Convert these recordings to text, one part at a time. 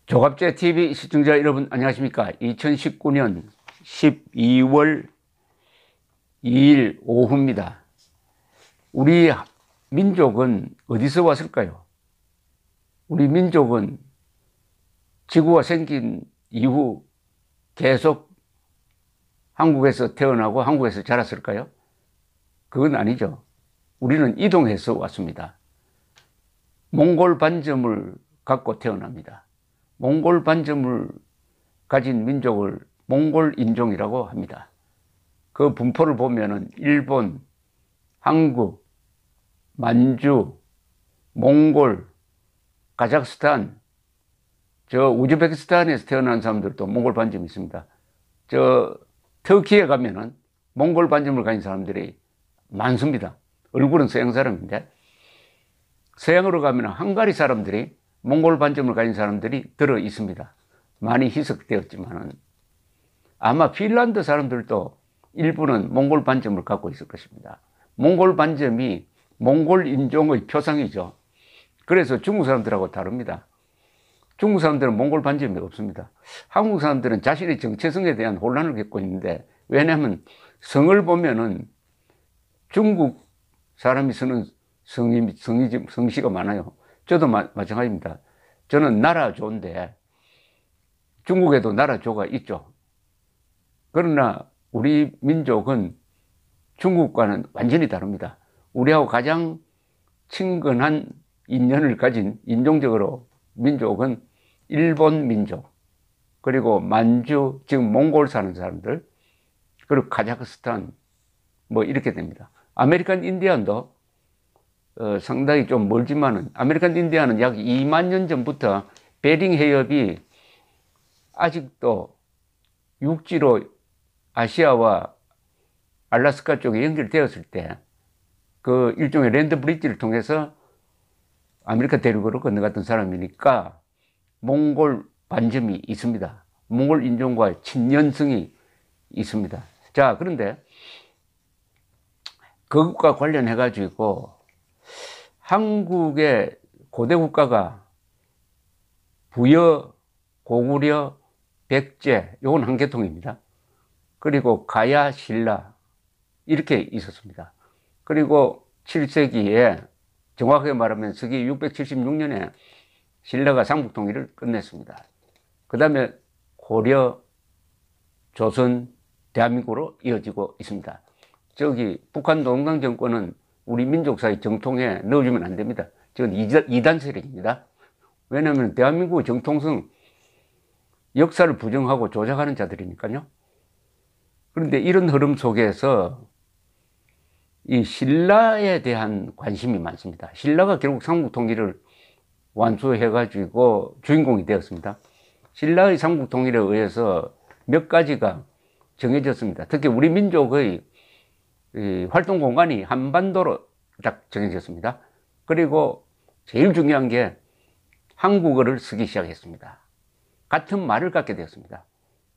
조갑제 TV 시청자 여러분 안녕하십니까? 2019년 12월 2일 오후입니다. 우리 민족은 어디서 왔을까요? 우리 민족은 지구가 생긴 이후 계속 한국에서 태어나고 한국에서 자랐을까요? 그건 아니죠. 우리는 이동해서 왔습니다. 몽골 반점을 갖고 태어납니다. 몽골 반점을 가진 민족을 몽골 인종이라고 합니다. 그 분포를 보면은 일본, 한국, 만주, 몽골, 카자흐스탄, 우즈베키스탄에서 태어난 사람들도 몽골 반점이 있습니다. 터키에 가면은 몽골 반점을 가진 사람들이 많습니다. 얼굴은 서양 사람인데, 서양으로 가면 헝가리 사람들이 몽골 반점을 가진 사람들이 들어 있습니다. 많이 희석되었지만은 아마 핀란드 사람들도 일부는 몽골 반점을 갖고 있을 것입니다. 몽골 반점이 몽골 인종의 표상이죠. 그래서 중국 사람들하고 다릅니다. 중국 사람들은 몽골 반점이 없습니다. 한국 사람들은 자신의 정체성에 대한 혼란을 겪고 있는데, 왜냐하면 성을 보면은 중국 사람이 쓰는 성씨가 많아요. 저도 마찬가지입니다. 저는 나라조인데 중국에도 나라조가 있죠. 그러나 우리 민족은 중국과는 완전히 다릅니다. 우리하고 가장 친근한 인연을 가진 인종적으로 민족은 일본 민족, 그리고 지금 몽골 사는 사람들, 그리고 카자흐스탄, 이렇게 됩니다. 아메리칸 인디언도 상당히 좀 멀지만은, 아메리칸 인디아는 약 2만 년 전부터 베링 해협이 아직도 육지로 아시아와 알래스카 쪽에 연결되었을 때, 그 일종의 랜드 브릿지를 통해서 아메리카 대륙으로 건너갔던 사람이니까 몽골 반점이 있습니다. 몽골 인종과 친연성이 있습니다. 자, 그런데 그것과 관련해 가지고 한국의 고대 국가가 부여, 고구려, 백제, 요건 한 계통입니다. 그리고 가야, 신라 이렇게 있었습니다. 그리고 7세기에 정확하게 말하면 서기 676년에 신라가 삼국통일을 끝냈습니다. 그 다음에 고려, 조선, 대한민국으로 이어지고 있습니다. 북한 노동당 정권은 우리 민족사의 정통에 넣어주면 안 됩니다. 저건 이단 세력입니다. 왜냐하면 대한민국의 정통성, 역사를 부정하고 조작하는 자들이니까요. 그런데 이런 흐름 속에서 이 신라에 대한 관심이 많습니다. 신라가 결국 삼국통일을 완수해가지고 주인공이 되었습니다. 신라의 삼국통일에 의해서 몇 가지가 정해졌습니다. 특히 우리 민족의 활동 공간이 한반도로 딱 정해졌습니다. 그리고 제일 중요한 게 한국어를 쓰기 시작했습니다. 같은 말을 갖게 되었습니다.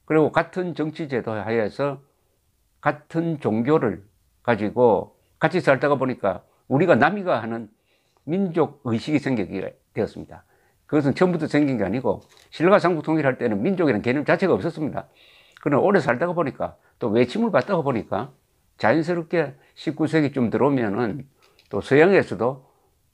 그리고 같은 정치제도 하에서 같은 종교를 가지고 같이 살다가 보니까 우리가 남이가 하는 민족 의식이 생기게 되었습니다. 그것은 처음부터 생긴 게 아니고 신라가 삼국통일할 때는 민족이라는 개념 자체가 없었습니다. 그러나 오래 살다가 보니까 또 외침을 받다가 보니까 자연스럽게 19세기쯤 들어오면은 또 서양에서도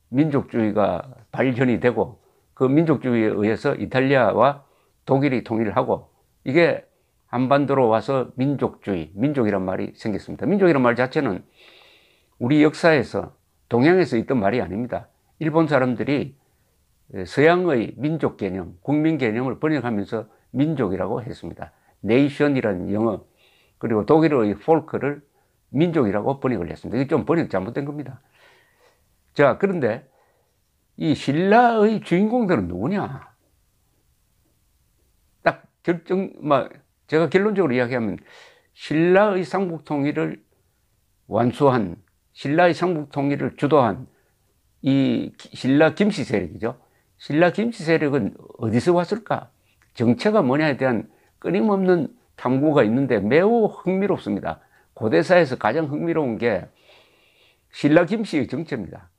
민족주의가 발현이 되고, 그 민족주의에 의해서 이탈리아와 독일이 통일을 하고, 이게 한반도로 와서 민족이란 말이 생겼습니다. 민족이란 말 자체는 우리 역사에서 동양에서 있던 말이 아닙니다. 일본 사람들이 서양의 민족 개념, 국민 개념을 번역하면서 민족이라고 했습니다. 네이션이라는 영어, 그리고 독일어의 폴크를 민족이라고 번역을 했습니다. 이게 좀 번역 잘못된 겁니다. 자, 그런데 이 신라의 주인공들은 누구냐? 제가 결론적으로 이야기하면 신라의 삼국통일을 완수한, 신라의 삼국통일을 주도한 이 신라 김씨 세력이죠. 신라 김씨 세력은 어디서 왔을까? 정체가 뭐냐에 대한 끊임없는 탐구가 있는데 매우 흥미롭습니다. 고대사에서 가장 흥미로운 게 신라 김씨의 정체입니다.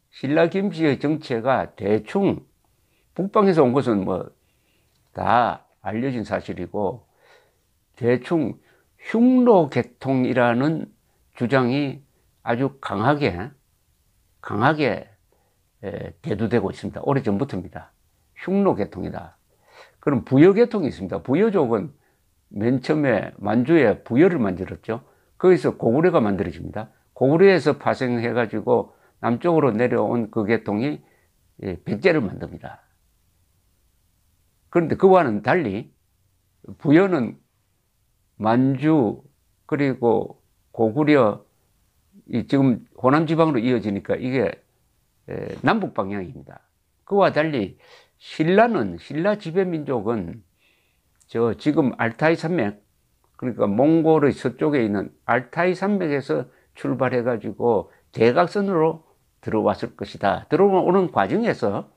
신라 김씨의 정체가 대충 북방에서 온 것은 다 알려진 사실이고, 대충 흉노계통이라는 주장이 아주 강하게 대두되고 있습니다. 오래전부터입니다. 흉노계통이다. 그럼 부여계통이 있습니다. 부여족은 맨 처음에 만주에 부여를 만들었죠. 거기서 고구려가 만들어집니다. 고구려에서 파생해가지고 남쪽으로 내려온 그 계통이 백제를 만듭니다. 그런데 그와는 달리 부여는 만주 그리고 고구려 지금 호남 지방으로 이어지니까 이게 남북 방향입니다. 그와 달리 신라 지배민족은 지금 알타이 산맥, 그러니까 몽골의 서쪽에 있는 알타이 산맥에서 출발해 가지고 대각선으로 들어왔을 것이다. 들어오는 과정에서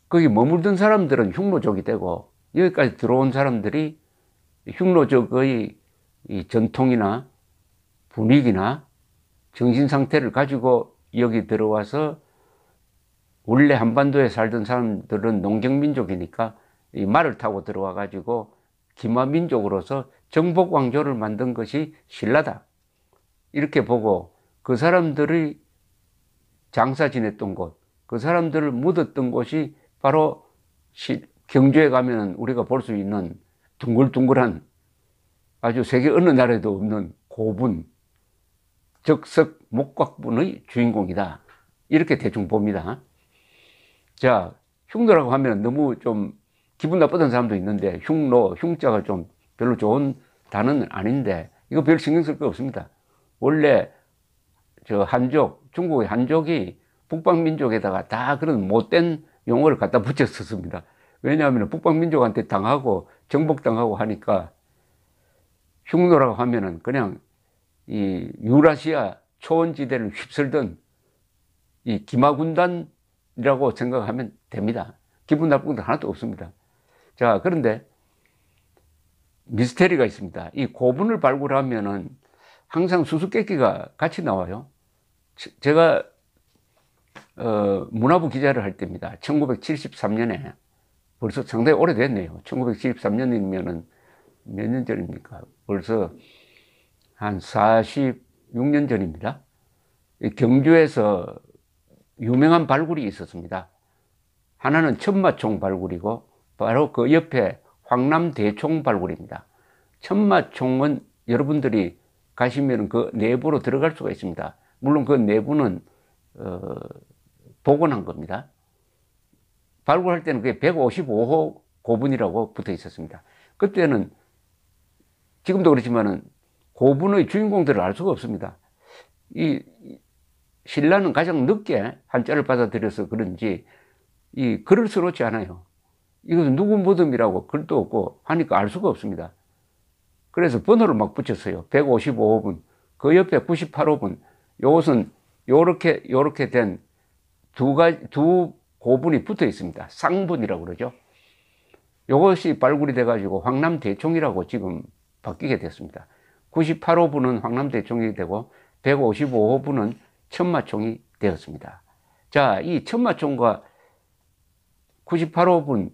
거기 머물던 사람들은 흉노족이 되고, 여기까지 들어온 사람들이 흉노족의 이 전통이나 분위기나 정신 상태를 가지고 여기 들어와서, 원래 한반도에 살던 사람들은 농경민족이니까 이 말을 타고 들어와 가지고 기마민족으로서 정복왕조를 만든 것이 신라다, 이렇게 보고, 그 사람들이 장사 지냈던 곳, 그 사람들을 묻었던 곳이 바로 경주에 가면 우리가 볼 수 있는 둥글둥글한, 아주 세계 어느 나라에도 없는 고분, 적석 목곽분의 주인공이다, 이렇게 대충 봅니다. 자, 흉노라고 하면 너무 좀 기분 나쁘던 사람도 있는데, 흉자가 좀 별로 좋은 단어는 아닌데, 이거 별 신경 쓸 거 없습니다. 원래 중국의 한족이 북방민족에다가 다 그런 못된 용어를 갖다 붙였었습니다. 왜냐하면 북방민족한테 당하고 정복당하고 하니까, 흉노라고 하면은 그냥 이 유라시아 초원지대를 휩쓸던 이 기마군단이라고 생각하면 됩니다. 기분 나쁜 건 하나도 없습니다. 자, 그런데 미스테리가 있습니다. 이 고분을 발굴하면은 항상 수수께끼가 같이 나와요. 제가 문화부 기자를 할 때입니다. 1973년에, 벌써 상당히 오래됐네요. 1973년이면은 몇 년 전입니까? 벌써 한 46년 전입니다. 경주에서 유명한 발굴이 있었습니다. 하나는 천마총 발굴이고, 바로 그 옆에 황남대총 발굴입니다. 천마총은 여러분들이 가시면 그 내부로 들어갈 수가 있습니다. 물론 그 내부는 복원한 겁니다. 발굴할 때는 그게 155호 고분이라고 붙어 있었습니다. 그때는, 지금도 그렇지만은 고분의 주인공들을 알 수가 없습니다. 이 신라는 가장 늦게 한자를 받아들여서 그런지 이 글을 써놓지 않아요. 이것은 누구 무덤이라고 글도 없고 하니까 알 수가 없습니다. 그래서 번호를 막 붙였어요. 155호분, 그 옆에 98호분, 요것은 요렇게 된 두 고분이 붙어 있습니다. 쌍분이라고 그러죠. 요것이 발굴이 돼가지고 황남대총이라고 지금 바뀌게 됐습니다. 98호분은 황남대총이 되고 155호분은 천마총이 되었습니다. 자, 이 천마총과 98호분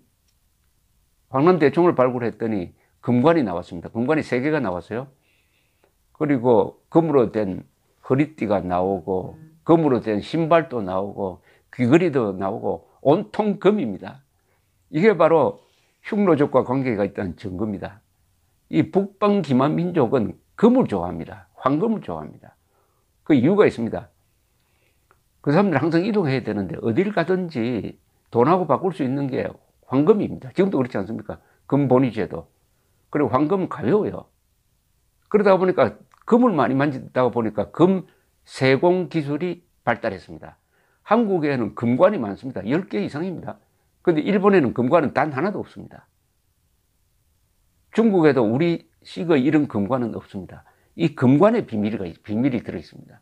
황남대총을 발굴했더니 금관이 나왔습니다. 금관이 3개가 나왔어요. 그리고 금으로 된 허리띠가 나오고, 금으로 된 신발도 나오고, 귀걸이도 나오고, 온통 금입니다. 이게 바로 흉노족과 관계가 있다는 증거입니다. 이 북방 기만 민족은 금을 좋아합니다. 황금을 좋아합니다. 그 이유가 있습니다. 그 사람들 항상 이동해야 되는데 어딜 가든지 돈하고 바꿀 수 있는 게 황금입니다. 지금도 그렇지 않습니까? 금본위제도. 그리고 황금은 가벼워요. 그러다 보니까 금을 많이 만지다 보니까 금 세공 기술이 발달했습니다. 한국에는 금관이 많습니다. 10개 이상입니다. 근데 일본에는 금관은 단 하나도 없습니다. 중국에도 우리식의 이런 금관은 없습니다. 이 금관에 비밀이 들어있습니다.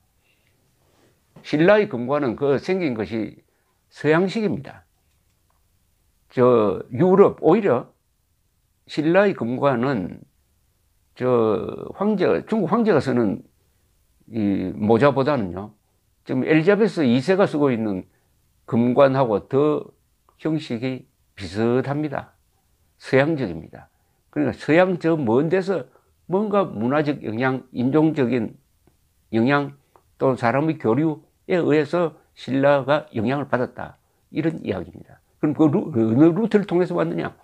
신라의 금관은 그 생긴 것이 서양식입니다. 유럽, 오히려 신라의 금관은 중국 황제가 쓰는 이 모자보다는요, 지금 엘리자베스 2세가 쓰고 있는 금관하고 더 형식이 비슷합니다. 서양적입니다. 그러니까 서양 저 먼 데서 뭔가 문화적 영향, 인종적인 영향, 또 사람의 교류에 의해서 신라가 영향을 받았다. 이런 이야기입니다. 그럼 그 어느 루트를 통해서 왔느냐?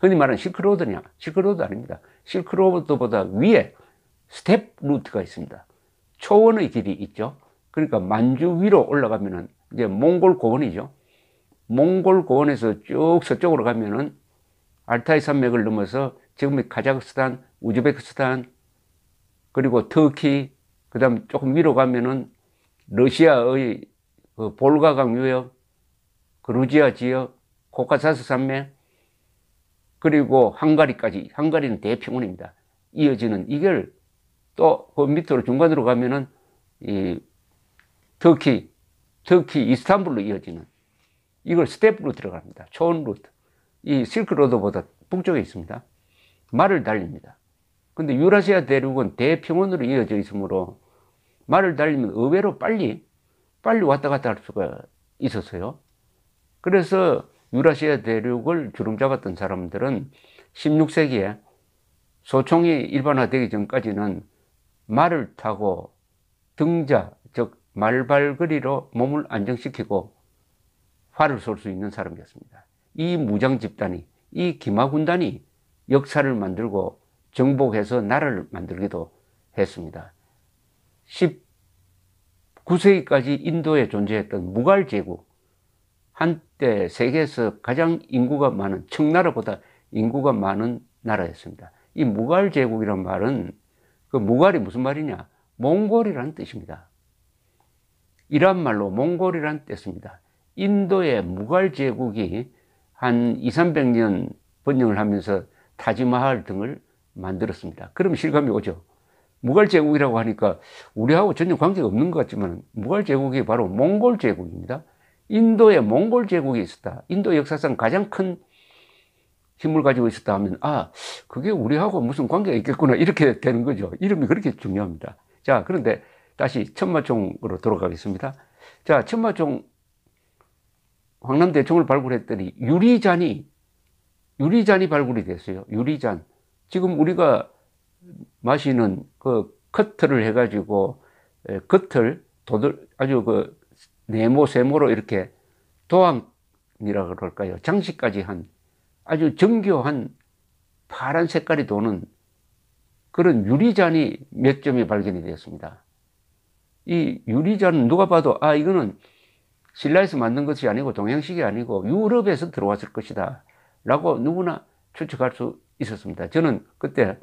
흔히 말하는 실크로드냐? 실크로드 아닙니다. 실크로드보다 위에 스텝 루트가 있습니다. 초원의 길이 있죠. 그러니까 만주 위로 올라가면은 이제 몽골 고원이죠. 몽골 고원에서 쭉 서쪽으로 가면은 알타이 산맥을 넘어서 지금의 카자흐스탄, 우즈베키스탄, 그리고 터키, 그 다음 조금 위로 가면은 러시아의 그 볼가강 유역, 그루지아 지역, 코카사스 산맥, 그리고 항가리까지, 항가리는 대평원입니다. 이어지는 이걸 또 그 밑으로 중간으로 가면은 이 터키 이스탄불로 이어지는 이걸 스텝 루트로 갑니다. 초원 루트. 이 실크로드보다 북쪽에 있습니다. 말을 달립니다. 근데 유라시아 대륙은 대평원으로 이어져 있으므로 말을 달리면 의외로 빨리 왔다 갔다 할 수가 있었어요. 그래서 유라시아 대륙을 주름 잡았던 사람들은 16세기에 소총이 일반화되기 전까지는 말을 타고 등자, 즉 말발걸이로 몸을 안정시키고 활을 쏠 수 있는 사람이었습니다. 이 무장 집단이, 이 기마군단이 역사를 만들고 정복해서 나라를 만들기도 했습니다. 19세기까지 인도에 존재했던 무갈 제국, 한때 세계에서 가장 인구가 많은, 청나라보다 인구가 많은 나라였습니다. 이 무갈 제국이란 말은, 그 무갈이 무슨 말이냐? 몽골이라는 뜻입니다. 이란 말로 몽골이라는 뜻입니다. 인도의 무갈 제국이 한 200~300년 번영을 하면서 타지마할 등을 만들었습니다. 그럼 실감이 오죠. 무갈 제국이라고 하니까 우리하고 전혀 관계가 없는 것 같지만 무갈 제국이 바로 몽골 제국입니다. 인도에 몽골 제국이 있었다. 인도 역사상 가장 큰 힘을 가지고 있었다 하면 그게 우리하고 무슨 관계가 있겠구나 이렇게 되는 거죠. 이름이 그렇게 중요합니다. 자, 그런데 다시 천마총으로 돌아가겠습니다. 자, 천마총 황남대총을 발굴했더니 유리잔이 발굴이 됐어요. 유리잔. 지금 우리가 마시는 그 커트를 해가지고 겉을 아주 그 네모 세모로 이렇게 도안이라 그럴까요? 장식까지 한 아주 정교한 파란 색깔이 도는 그런 유리잔이 몇 점이 발견이 되었습니다. 이 유리잔은 누가 봐도 이거는 신라에서 만든 것이 아니고 동양식이 아니고 유럽에서 들어왔을 것이다 라고 누구나 추측할 수 있었습니다. 저는 그때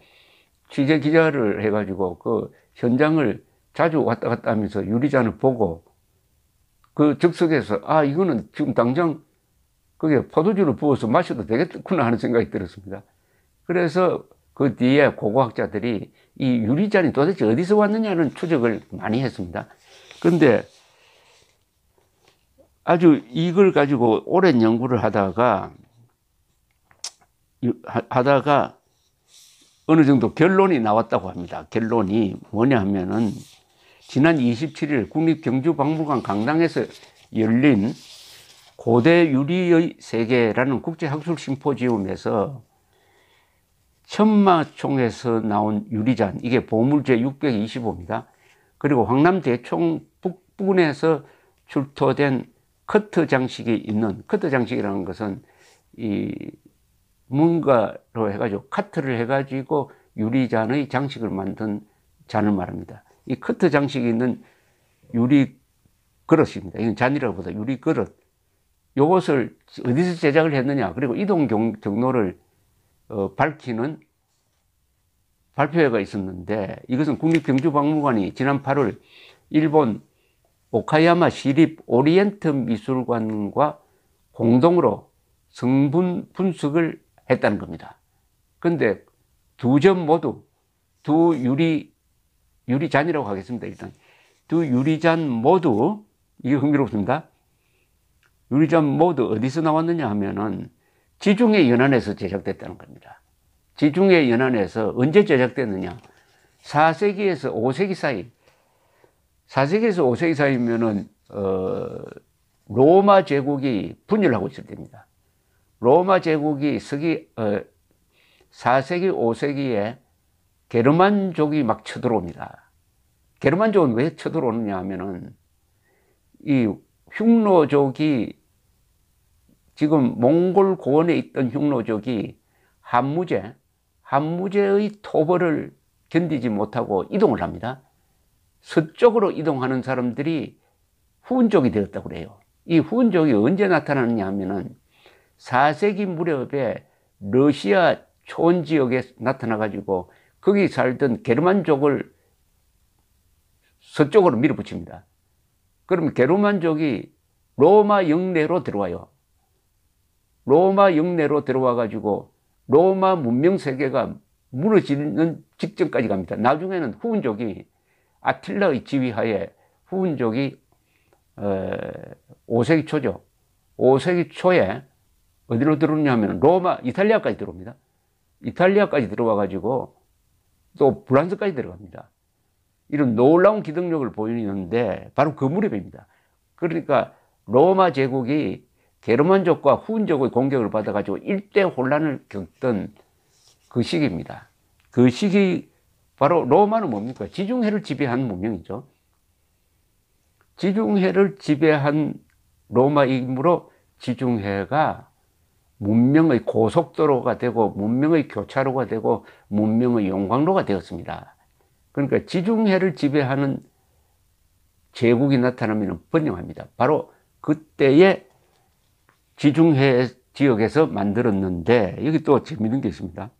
취재 기자를 해가지고 그 현장을 자주 왔다 갔다 하면서 유리잔을 보고 그 즉석에서 이거는 지금 당장 그게 포도주를 부어서 마셔도 되겠구나 하는 생각이 들었습니다. 그래서 그 뒤에 고고학자들이 이 유리잔이 도대체 어디서 왔느냐는 추적을 많이 했습니다. 그런데 아주 이걸 가지고 오랜 연구를 하다가 어느 정도 결론이 나왔다고 합니다. 결론이 뭐냐 하면은 지난 27일 국립경주박물관 강당에서 열린 고대 유리의 세계라는 국제학술 심포지움에서 천마총에서 나온 유리잔, 이게 보물제 625입니다. 그리고 황남대총 북부근에서 출토된 커트 장식이 있는, 커트 장식이라는 것은 이 뭔가로 해가지고 카트를 해가지고 유리잔의 장식을 만든 잔을 말합니다. 이 커트 장식이 있는 유리 그릇입니다. 이건 잔이라고 보다 유리 그릇. 요것을 어디서 제작을 했느냐. 그리고 이동 경로를 밝히는 발표회가 있었는데 이것은 국립경주박물관이 지난 8월 일본 오카야마 시립 오리엔트 미술관과 공동으로 성분 분석을 했다는 겁니다. 그런데 두 점 모두 두 유리잔이라고 하겠습니다. 일단 두 유리잔 모두 이게 흥미롭습니다. 유리잔 모두 어디서 나왔느냐 하면은 지중해 연안에서 제작됐다는 겁니다. 지중해 연안에서 언제 제작됐느냐? 4세기에서 5세기 사이. 4세기에서 5세기 사이면은 로마 제국이 분열하고 있을 때입니다. 로마 제국이 4세기, 5세기에 게르만족이 막 쳐들어옵니다. 게르만족은 왜 쳐들어오느냐 하면은 이 흉노족이 지금 몽골 고원에 있던 흉노족이 한무제의 토벌을 견디지 못하고 이동을 합니다. 서쪽으로 이동하는 사람들이 후운족이 되었다고 그래요. 이 후운족이 언제 나타나느냐 하면은 4세기 무렵에 러시아 초원 지역에 나타나 가지고 거기 살던 게르만족을 서쪽으로 밀어붙입니다. 그러면 게르만족이 로마 영내로 들어와요. 로마 영내로 들어와 가지고 로마 문명 세계가 무너지는 직전까지 갑니다. 나중에는 후운족이 아틸라의 지휘하에 후운족이 5세기 초죠. 5세기 초에 어디로 들어오냐 하면 로마, 이탈리아까지 들어옵니다. 이탈리아까지 들어와 가지고 또 프랑스까지 들어갑니다. 이런 놀라운 기동력을 보이는데 바로 그 무렵입니다. 그러니까 로마 제국이 게르만족과 후운족의 공격을 받아 가지고 일대 혼란을 겪던 그 시기입니다. 그 시기 바로 로마는 뭡니까? 지중해를 지배한 문명이죠. 지중해를 지배한 로마이므로 지중해가 문명의 고속도로가 되고 문명의 교차로가 되고 문명의 용광로가 되었습니다. 그러니까 지중해를 지배하는 제국이 나타나면 번영합니다. 바로 그때의 지중해 지역에서 만들었는데 여기 또 재미있는 게 있습니다.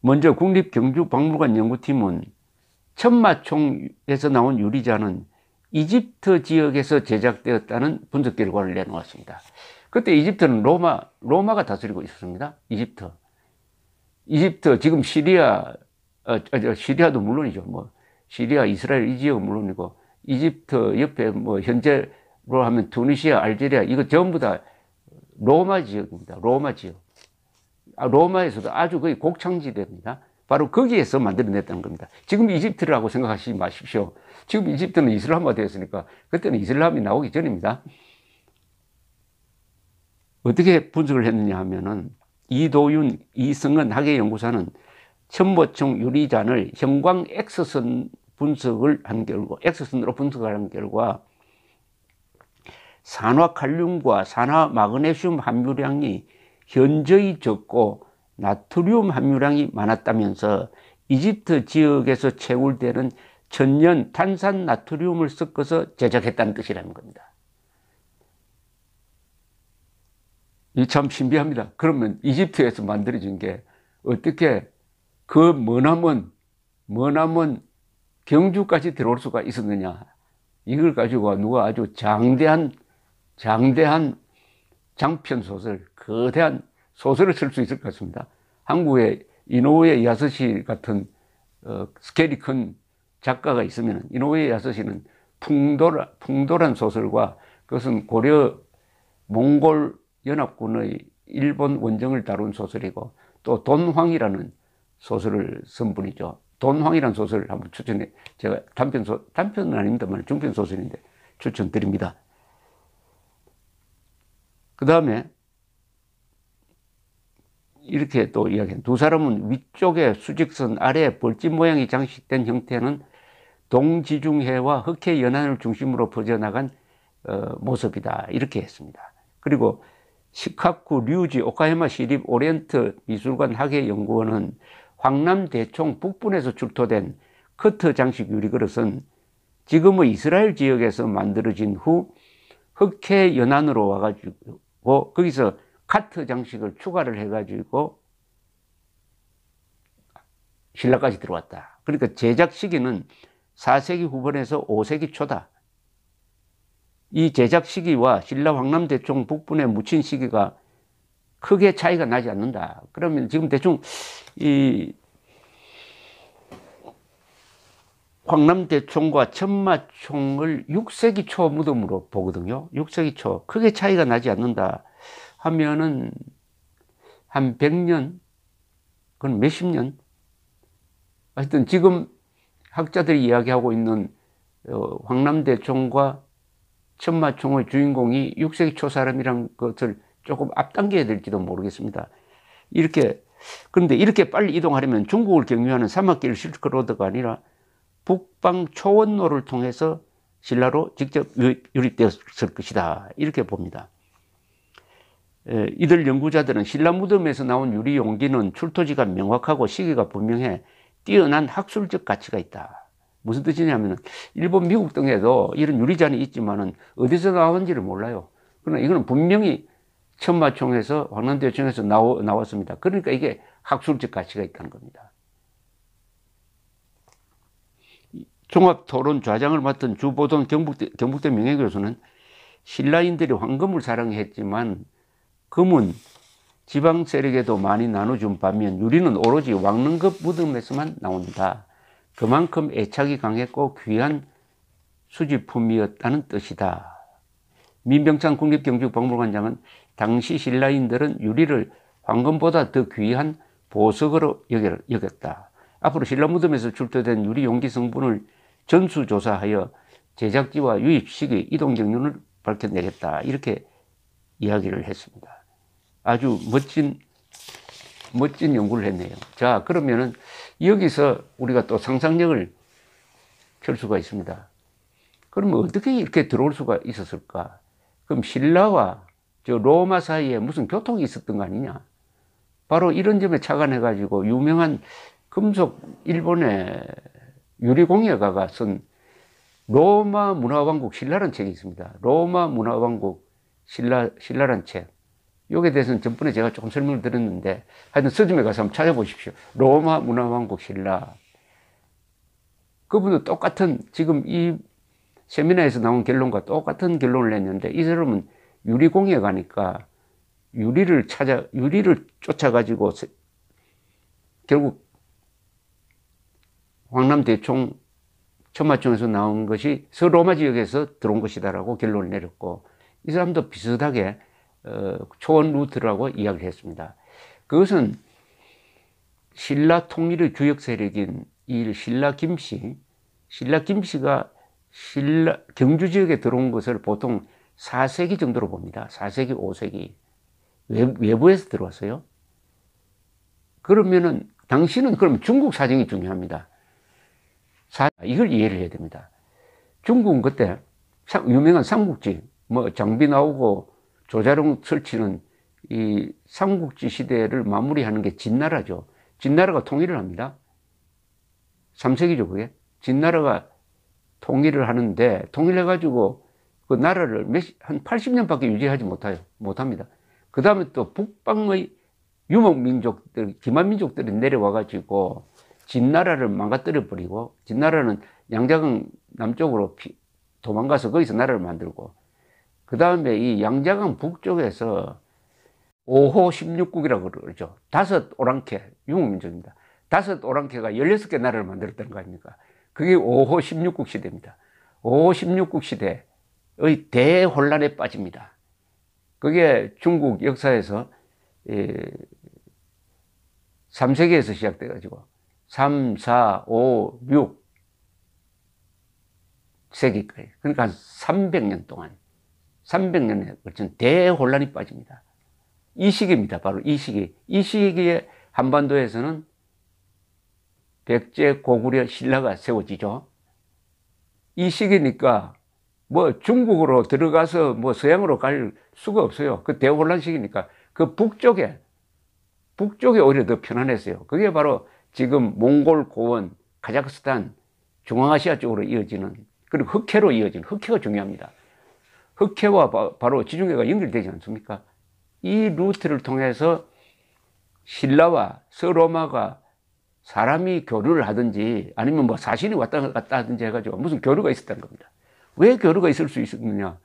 먼저 국립경주박물관 연구팀은 천마총에서 나온 유리잔은 이집트 지역에서 제작되었다는 분석 결과를 내놓았습니다. 그때 이집트는 로마가 다스리고 있었습니다. 이집트 지금 시리아도 물론이죠. 뭐 시리아, 이스라엘 이 지역은 물론이고 이집트 옆에 뭐 현재로 하면 투니시아, 알제리아 이거 전부 다 로마 지역입니다. 로마 지역. 로마에서도 아주 거의 곡창지대입니다. 바로 거기에서 만들어냈다는 겁니다. 지금 이집트라고 생각하시지 마십시오. 지금 이집트는 이슬람화 되었으니까 그때는 이슬람이 나오기 전입니다. 어떻게 분석을 했느냐 하면은 이도윤, 이승은 학예연구사는 천모총 유리잔을 형광 X선 분석을 한 결과, X선으로 분석을 한 결과 산화칼륨과 산화마그네슘 함유량이 현저히 적고 나트륨 함유량이 많았다면서 이집트 지역에서 채굴되는 천연 탄산 나트륨을 섞어서 제작했다는 뜻이라는 겁니다. 이 참 신비합니다. 그러면 이집트에서 만들어진 게 어떻게 그 머나먼 경주까지 들어올 수가 있었느냐. 이걸 가지고 누가 아주 장대한 장편 소설, 거대한 소설을 쓸 수 있을 것 같습니다. 한국에 이노우에 야스시 같은 스케일이 큰 작가가 있으면 이노우에 야스시는 풍돌한 소설과 그것은 고려 몽골 연합군의 일본 원정을 다룬 소설이고 또 돈황이라는 소설을 쓴 분이죠. 돈황이라는 소설을 한번 추천해, 제가 단편은 아닙니다만 중편 소설인데 추천드립니다. 그 다음에 이렇게 또 이야기한 두 사람은 위쪽에 수직선 아래에 벌집 모양이 장식된 형태는 동지중해와 흑해 연안을 중심으로 퍼져나간 모습이다 이렇게 했습니다. 그리고 시카쿠 류지 오카야마 시립 오리엔트 미술관 학예연구원은 황남대총 북분에서 출토된 커트 장식 유리그릇은 지금의 이스라엘 지역에서 만들어진 후 흑해 연안으로 와가지고 거기서 카트 장식을 추가를 해가지고 신라까지 들어왔다. 그러니까 제작 시기는 4세기 후반에서 5세기 초다. 이 제작 시기와 신라 황남대총 북분에 묻힌 시기가 크게 차이가 나지 않는다. 그러면 지금 대충 이 황남대총과 천마총을 6세기 초 무덤으로 보거든요. 6세기 초. 크게 차이가 나지 않는다 하면은 한 100년, 그건 몇십 년? 하여튼 지금 학자들이 이야기하고 있는 황남대총과 천마총의 주인공이 6세기 초 사람이란 것을 조금 앞당겨야 될지도 모르겠습니다. 그런데 이렇게 빨리 이동하려면 중국을 경유하는 사막길 실크로드가 아니라 북방 초원로를 통해서 신라로 직접 유립되었을 것이다. 이렇게 봅니다. 이들 연구자들은 신라 무덤에서 나온 유리 용기는 출토지가 명확하고 시기가 분명해 뛰어난 학술적 가치가 있다. 무슨 뜻이냐면 일본, 미국 등에도 이런 유리잔이 있지만은 어디서 나온지를 몰라요. 그러나 이거는 분명히 천마총에서 황난대교청에서 나왔습니다. 그러니까 이게 학술적 가치가 있다는 겁니다. 종합토론 좌장을 맡은 주보돈 경북대 명예교수는 신라인들이 황금을 사랑했지만 금은 지방 세력에도 많이 나눠준 반면 유리는 오로지 왕릉급 무덤에서만 나온다. 그만큼 애착이 강했고 귀한 수집품이었다는 뜻이다. 민병찬 국립경축박물관장은 당시 신라인들은 유리를 황금보다 더 귀한 보석으로 여겼다. 앞으로 신라 무덤에서 출토된 유리 용기 성분을 전수조사하여 제작지와 유입 시기, 이동 경로를 밝혀내겠다. 이렇게 이야기를 했습니다. 아주 멋진 연구를 했네요. 자, 그러면은 여기서 우리가 또 상상력을 펼 수가 있습니다. 그러면 어떻게 이렇게 들어올 수가 있었을까? 그럼 신라와 로마 사이에 무슨 교통이 있었던 거 아니냐? 바로 이런 점에 착안해가지고 유명한 일본의 유리공예가가 쓴 로마 문화왕국 신라라는 책이 있습니다. 로마 문화왕국 신라라는 책. 여기에 대해서는 전번에 제가 조금 설명을 드렸는데 하여튼 서점에 가서 한번 찾아보십시오. 로마 문화왕국 신라. 그분도 똑같은 지금 이 세미나에서 나온 결론과 똑같은 결론을 냈는데 이 사람은 유리공예가니까 유리를 쫓아가지고 결국 황남대총 천마총에서 나온 것이 서로마 지역에서 들어온 것이다라고 결론을 내렸고 이 사람도 비슷하게 초원 루트라고 이야기를 했습니다. 그것은 신라 통일의 주역 세력인 이 신라 김씨가 경주 지역에 들어온 것을 보통 4세기 정도로 봅니다. 4세기, 5세기. 외부에서 들어왔어요. 그러면은, 당시는 그럼 중국 사정이 중요합니다. 이걸 이해를 해야 됩니다. 중국은 그때 유명한 삼국지, 장비 나오고 조자룡 설치는 이 삼국지 시대를 마무리하는 게 진나라죠. 진나라가 통일을 합니다. 3세기죠, 그게. 진나라가 통일을 하는데, 통일해가지고 그 나라를 한 80년밖에 유지하지 못합니다. 그 다음에 또 북방의 유목민족들, 기만민족들이 내려와가지고 진나라를 망가뜨려버리고, 진나라는 양자강 남쪽으로 도망가서 거기서 나라를 만들고, 그 다음에 이 양자강 북쪽에서 5호 16국이라고 그러죠. 5오랑캐, 유목민족입니다. 5오랑캐가 16개 나라를 만들었다는 거 아닙니까? 그게 5호 16국 시대입니다. 5호 16국 시대의 대혼란에 빠집니다. 그게 중국 역사에서 3세기에서 시작돼가지고 3, 4, 5, 6세기까지 그러니까 한 300년 동안 300년에 걸친 대혼란이 빠집니다. 이 시기입니다. 바로 이 시기. 이 시기에 한반도에서는 백제, 고구려, 신라가 세워지죠. 이 시기니까 중국으로 들어가서 서양으로 갈 수가 없어요. 그 대혼란 시기니까 그 북쪽에 오히려 더 편안했어요. 그게 바로 지금 몽골 고원, 카자흐스탄, 중앙아시아 쪽으로 이어지는, 그리고 흑해로 이어지는, 흑해가 중요합니다. 흑해와 바로 지중해가 연결되지 않습니까? 이 루트를 통해서 신라와 서로마가 사람이 교류를 하든지 아니면 사신이 왔다 갔다 하든지 해가지고 무슨 교류가 있었다는 겁니다. 왜 교류가 있을 수 있었느냐?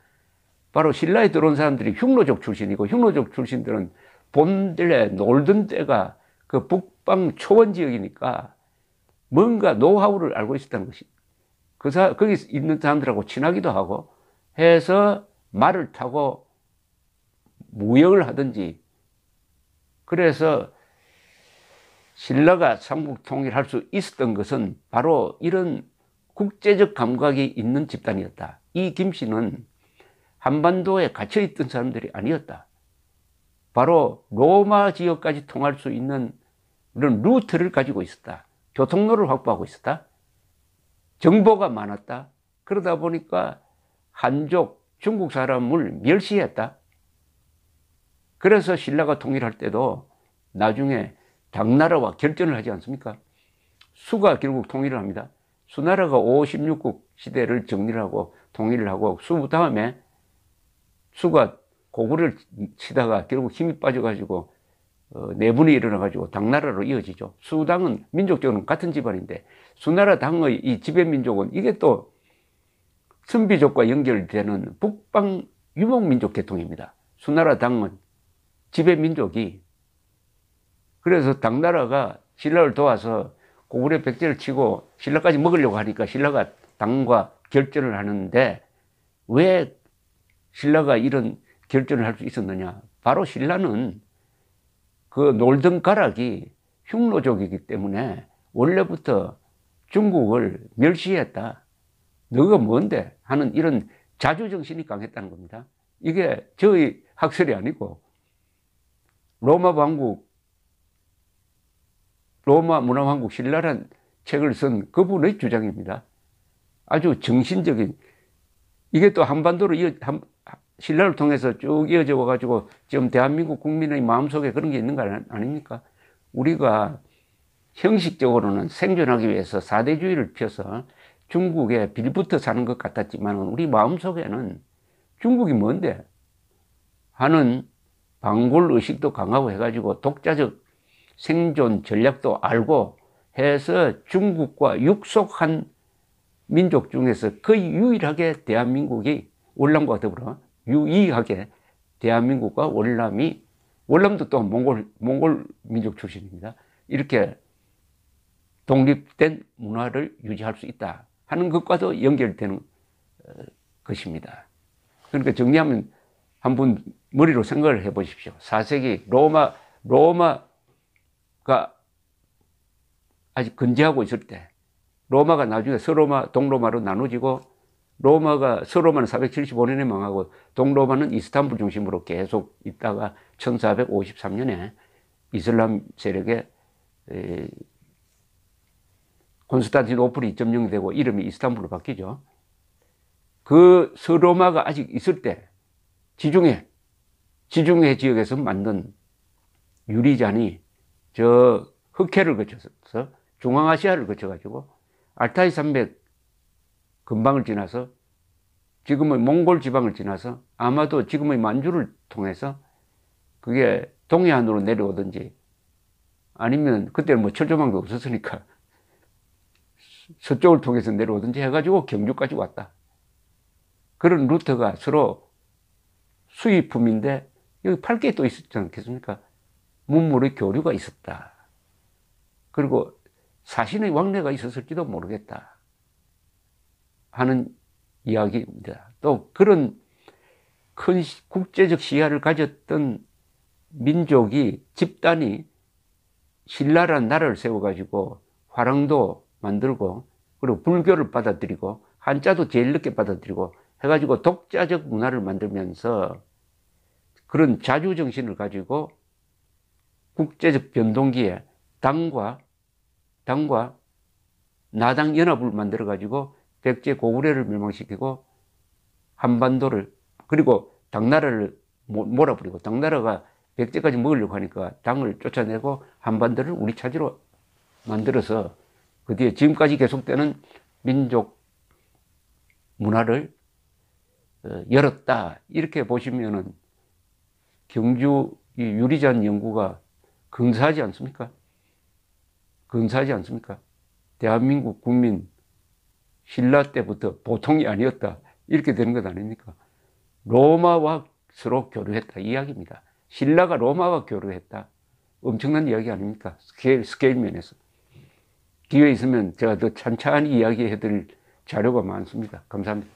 바로 신라에 들어온 사람들이 흉노족 출신이고, 흉노족 출신들은 본래 놀던 때가 그 북방 초원 지역이니까 뭔가 노하우를 알고 있었다는 것이. 거기 있는 사람들하고 친하기도 하고 해서 말을 타고 무역을 하든지, 그래서 신라가 삼국 통일할 수 있었던 것은 바로 이런 국제적 감각이 있는 집단이었다. 이 김씨는 한반도에 갇혀있던 사람들이 아니었다. 바로 로마 지역까지 통할 수 있는 그런 루트를 가지고 있었다. 교통로를 확보하고 있었다. 정보가 많았다. 그러다 보니까 한족, 중국 사람을 멸시했다. 그래서 신라가 통일할 때도 나중에 당나라와 결전을 하지 않습니까? 수가 결국 통일을 합니다. 수나라가 5, 16국 시대를 정리를 하고 통일을 하고 수 다음에 수가 고구려를 치다가 결국 힘이 빠져가지고 내분이 일어나가지고 당나라로 이어지죠. 수당은 민족적으로는 같은 집안인데 수나라 당의 이 지배민족은 이게 또 선비족과 연결되는 북방 유목민족 계통입니다. 수나라 당은 지배민족이 그래서 당나라가 신라를 도와서 고구려 백제를 치고 신라까지 먹으려고 하니까 신라가 당과 결전을 하는데 왜 신라가 이런 결전을 할 수 있었느냐. 바로 신라는 그 놀던 가락이 흉노족이기 때문에 원래부터 중국을 멸시했다. 너가 뭔데? 하는 이런 자주정신이 강했다는 겁니다. 이게 저희 학설이 아니고 로마 문화왕국 신라란 책을 쓴 그분의 주장입니다. 아주 정신적인, 이게 또 한반도로 신라를 통해서 쭉 이어져 와가지고 지금 대한민국 국민의 마음속에 그런 게 있는 거 아닙니까? 우리가 형식적으로는 생존하기 위해서 사대주의를 펴서 중국에 빌붙어 사는 것 같았지만 우리 마음속에는 중국이 뭔데? 하는 방골의식도 강하고 해가지고 독자적 생존 전략도 알고 해서 중국과 육속한 민족 중에서 거의 유일하게 대한민국이 월남과 더불어 유일하게 대한민국과 월남도 또 몽골 민족 출신입니다. 이렇게 독립된 문화를 유지할 수 있다 하는 것과도 연결되는 것입니다. 그러니까 정리하면 한번 머리로 생각을 해 보십시오. 4세기 로마가 아직 건재하고 있을 때 로마가 나중에 서로마, 동로마로 나눠지고 서로마는 475년에 망하고 동로마는 이스탄불 중심으로 계속 있다가 1453년에 이슬람 세력에 콘스탄티노플이 점령되고 이름이 이스탄불로 바뀌죠. 그 서로마가 아직 있을 때 지중해 지역에서 만든 유리잔이 저 흑해를 거쳐서 중앙아시아를 거쳐가지고 알타이 산맥 근방을 지나서 지금의 몽골 지방을 지나서 아마도 지금의 만주를 통해서 그게 동해안으로 내려오든지 아니면 그때는 뭐 철조망도 없었으니까 서쪽을 통해서 내려오든지 해가지고 경주까지 왔다. 그런 루트가 서로 수입품인데 여기 팔 게 또 있었지 않겠습니까? 문물의 교류가 있었다. 그리고 사신의 왕래가 있었을지도 모르겠다 하는 이야기입니다. 또 그런 큰 국제적 시야를 가졌던 민족이 집단이 신라라는 나라를 세워가지고 화랑도 만들고 그리고 불교를 받아들이고 한자도 제일 늦게 받아들이고 해가지고 독자적 문화를 만들면서 그런 자주정신을 가지고 국제적 변동기에 당과 나당 연합을 만들어 가지고 백제 고구려를 멸망시키고 한반도를 그리고 당나라를 몰아버리고 당나라가 백제까지 먹으려고 하니까 당을 쫓아내고 한반도를 우리 차지로 만들어서 그 뒤에 지금까지 계속되는 민족 문화를 열었다. 이렇게 보시면은 경주 유리잔 연구가 근사하지 않습니까? 근사하지 않습니까? 대한민국 국민 신라 때부터 보통이 아니었다. 이렇게 되는 것 아닙니까? 로마와 서로 교류했다. 이 이야기입니다. 신라가 로마와 교류했다. 엄청난 이야기 아닙니까? 스케일 면에서. 기회 있으면 제가 더 찬찬히 이야기해드릴 자료가 많습니다. 감사합니다.